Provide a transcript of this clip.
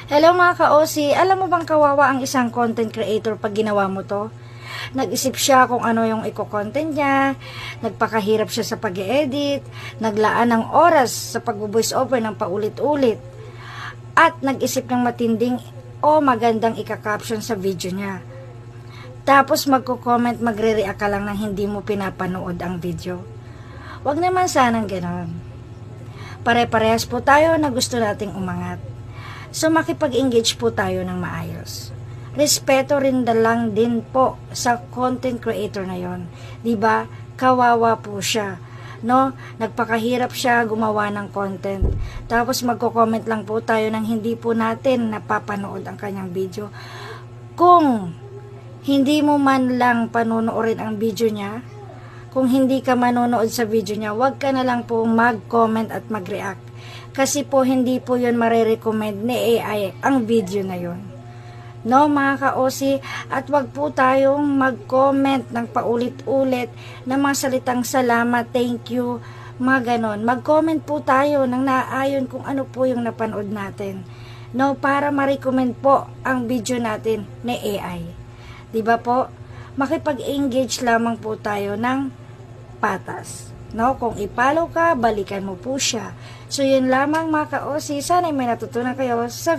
Hello mga ka-OC, alam mo bang kawawa ang isang content creator pag ginawa mo to? Nag-isip siya kung ano yung i-content niya, nagpakahirap siya sa pag-edit, naglaan ng oras sa pag-voice over ng paulit-ulit, at nag-isip ng matinding o magandang ika-caption sa video niya. Tapos magko-comment, magre-react ka lang nang hindi mo pinapanood ang video. Wag naman sanang gano'n. Pare-parehas po tayo na gusto nating umangat. So makipag-engage po tayo ng maayos. Respeto rin lang din po sa content creator na yon. 'Di ba? Kawawa po siya. No? Nagpakahirap siya gumawa ng content. Tapos magko-comment lang po tayo nang hindi po natin napapanood ang kanyang video. Kung hindi mo man lang panonoorin ang video niya, kung hindi ka manonood sa video niya, wag ka na lang po mag-comment at mag-react. Kasi po hindi po yun marirecommend ni AI ang video na yun. No mga ka-OC, at wag po tayong mag-comment ng paulit-ulit ng mga salitang salamat, thank you, mga ganon. Mag-comment po tayo ng naayon kung ano po yung napanood natin. No, para ma-recommend po ang video natin ni AI. Diba po? Makipag-engage lamang po tayo ng patas. No, kung ipalo ka, balikan mo po siya. So, yun lamang mga ka-OC. Sana may natutunan kayo sa